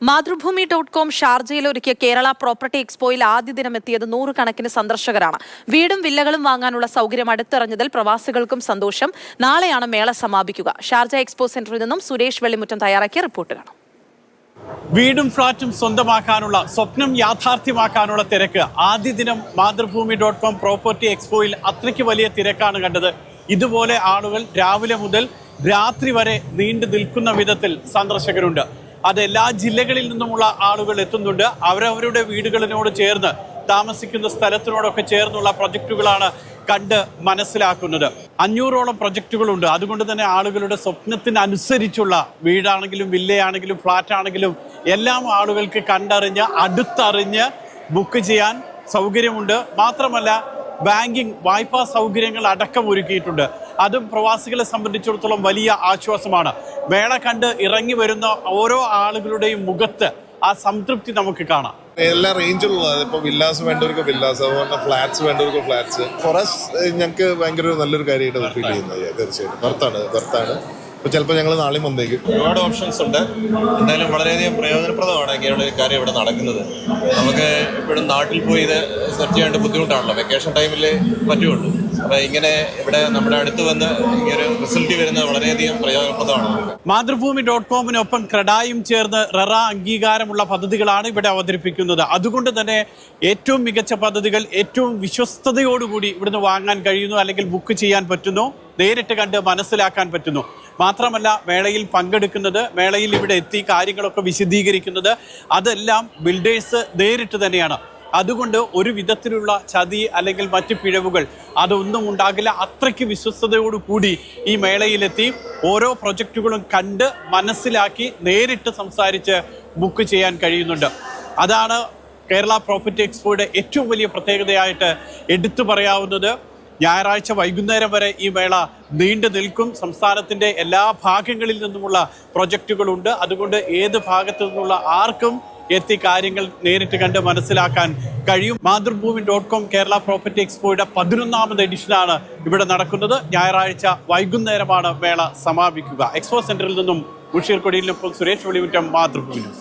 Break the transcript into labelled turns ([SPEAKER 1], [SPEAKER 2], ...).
[SPEAKER 1] മാതൃഭൂമി.com ഷാർജയിൽ ഒരുക്കിയ കേരള പ്രോപ്പർട്ടി എക്സ്പോയിൽ ആദ്യ ദിനം എത്തിയത് നൂറുകണക്കിന് സന്ദർശകരാണ്. വീടും വില്ലകളും വാങ്ങാനുള്ള സൗകര്യം അടുത്തറിഞ്ഞതിൽ പ്രവാസികൾക്കും സന്തോഷം. നാളെയാണ് മേള സമാപിക്കുക. ഷാർജ എക്സ്പോ സെന്ററിൽ നിന്നും സുരേഷ് വെള്ളിമുറ്റം തയ്യാറാക്കിയ റിപ്പോർട്ട് കാണാം.
[SPEAKER 2] വീടും ഫ്ളാറ്റും സ്വന്തമാക്കാനുള്ള സ്വപ്നം യാഥാർത്ഥ്യമാക്കാനുള്ള തിരക്ക് ആദ്യ ദിനം മാതൃഭൂമി.com പ്രോപ്പർട്ടി എക്സ്പോയിൽ അത്രയ്ക്ക് വലിയ തിരക്കാണ് കണ്ടത്. ഇതുപോലെ ആളുകൾ രാവിലെ മുതൽ രാത്രി വരെ നീണ്ടു നിൽക്കുന്ന വിധത്തിൽ സന്ദർശകരുണ്ട്. അത് എല്ലാ ജില്ലകളിൽ നിന്നുമുള്ള ആളുകൾ എത്തുന്നുണ്ട്. അവരവരുടെ വീടുകളിനോട് ചേർന്ന് താമസിക്കുന്ന സ്ഥലത്തിനോടൊക്കെ ചേർന്നുള്ള പ്രൊജക്റ്റുകളാണ് കണ്ട് മനസ്സിലാക്കുന്നത്. 500ഓളം പ്രൊജക്റ്റുകളുണ്ട്. അതുകൊണ്ട് തന്നെ ആളുകളുടെ സ്വപ്നത്തിനനുസരിച്ചുള്ള വീടാണെങ്കിലും വില്ലയാണെങ്കിലും ഫ്ലാറ്റ് ആണെങ്കിലും എല്ലാം ആളുകൾക്ക് കണ്ടറിഞ്ഞ് അടുത്തറിഞ്ഞ് ബുക്ക് ചെയ്യാൻ സൗകര്യമുണ്ട്. മാത്രമല്ല ബാങ്കിങ് വായ്പാ സൗകര്യങ്ങൾ അടക്കം ഒരുക്കിയിട്ടുണ്ട്. അതും പ്രവാസികളെ സംബന്ധിച്ചിടത്തോളം വലിയ ആശ്വാസമാണ്. മേള കണ്ട് ഇറങ്ങി വരുന്ന ഓരോ ആളുകളുടെയും മുഖത്ത് ആ സംതൃപ്തി നമുക്ക് കാണാം.
[SPEAKER 3] എല്ലാ റേഞ്ചിലുള്ളത് ഇപ്പോൾ വില്ലാസ് വേണ്ടവർക്ക് വില്ലാസ്, അതുപോലെ ഫ്ലാറ്റ്സ് വേണ്ടവർക്ക് ഫ്ലാറ്റ്സ്. ഫോറസ് ഞങ്ങൾക്ക് ഭയങ്കര നല്ലൊരു കാര്യമായിട്ട് ഫീൽ ചെയ്യുന്നത്. തീർച്ചയായിട്ടും ബർത്താണ്. അപ്പോൾ ചിലപ്പോൾ ഞങ്ങൾ നാളെയും വന്നേക്കും.
[SPEAKER 4] ഒരുപാട് ഓപ്ഷൻസ് ഉണ്ട്. എന്തായാലും വളരെയധികം പ്രയോജനപ്രദമാണ് ഇങ്ങനെയുള്ള ഒരു കാര്യം ഇവിടെ നടക്കുന്നത്. നമുക്ക് ഇപ്പോഴും നാട്ടിൽ പോയി ഇത് സെർച്ച് ചെയ്യേണ്ട ബുദ്ധിമുട്ടാണല്ലോ. വെക്കേഷൻ ടൈമിൽ പറ്റുള്ളൂ. അപ്പോൾ ഇങ്ങനെ ഇവിടെ നമ്മുടെ അടുത്ത് വന്ന് ഇങ്ങനെ റിസൾട്ട് വരുന്നത് വളരെയധികം പ്രയോജനപ്രദമാണ്.
[SPEAKER 2] മാതൃഭൂമി.comനൊപ്പം ക്രെഡായും ചേർന്ന് റെറ അംഗീകാരമുള്ള പദ്ധതികളാണ് ഇവിടെ അവതരിപ്പിക്കുന്നത്. അതുകൊണ്ട് തന്നെ ഏറ്റവും മികച്ച പദ്ധതികൾ ഏറ്റവും വിശ്വസ്തയോടുകൂടി ഇവിടുന്ന് വാങ്ങാൻ കഴിയുന്നു, അല്ലെങ്കിൽ ബുക്ക് ചെയ്യാൻ പറ്റുന്നു, നേരിട്ട് കണ്ട് മനസ്സിലാക്കാൻ പറ്റുന്നു. മാത്രമല്ല മേളയിൽ പങ്കെടുക്കുന്നത്, മേളയിൽ ഇവിടെ എത്തി കാര്യങ്ങളൊക്കെ വിശദീകരിക്കുന്നത് അതെല്ലാം ബിൽഡേഴ്സ് നേരിട്ട് തന്നെയാണ്. അതുകൊണ്ട് ഒരു വിധത്തിലുള്ള ചതി അല്ലെങ്കിൽ മറ്റ് പിഴവുകൾ അതൊന്നും ഉണ്ടാകില്ല. അത്രയ്ക്ക് വിശ്വസ്തയോടുകൂടി ഈ മേളയിലെത്തി ഓരോ പ്രൊജക്റ്റുകളും കണ്ട് മനസ്സിലാക്കി നേരിട്ട് സംസാരിച്ച് ബുക്ക് ചെയ്യാൻ കഴിയുന്നുണ്ട്. അതാണ് കേരള പ്രോപ്പർട്ടി എക്സ്പോയുടെ ഏറ്റവും വലിയ പ്രത്യേകതയായിട്ട് എടുത്തു പറയാവുന്നത്. ഞായറാഴ്ച വൈകുന്നേരം വരെ ഈ മേള നീണ്ടു നിൽക്കും. സംസ്ഥാനത്തിൻ്റെ എല്ലാ ഭാഗങ്ങളിൽ നിന്നുമുള്ള പ്രൊജക്റ്റുകളുണ്ട്. അതുകൊണ്ട് ഏത് ഭാഗത്തു നിന്നുള്ള ആർക്കും എത്തി കാര്യങ്ങൾ നേരിട്ട് കണ്ട് മനസ്സിലാക്കാൻ കഴിയും. മാതൃഭൂമി.com കേരള പ്രോപ്പർട്ടി എക്സ്പോയുടെ 11ാമത് എഡിഷനാണ് ഇവിടെ നടക്കുന്നത്. ഞായറാഴ്ച വൈകുന്നേരമാണ് മേള സമാപിക്കുക. എക്സ്പോ സെന്ററിൽ നിന്നും ബഷീർ കൊടിയിലിനൊപ്പം സുരേഷ് വെള്ളിമുറ്റം, മാതൃഭൂമി ന്യൂസ്.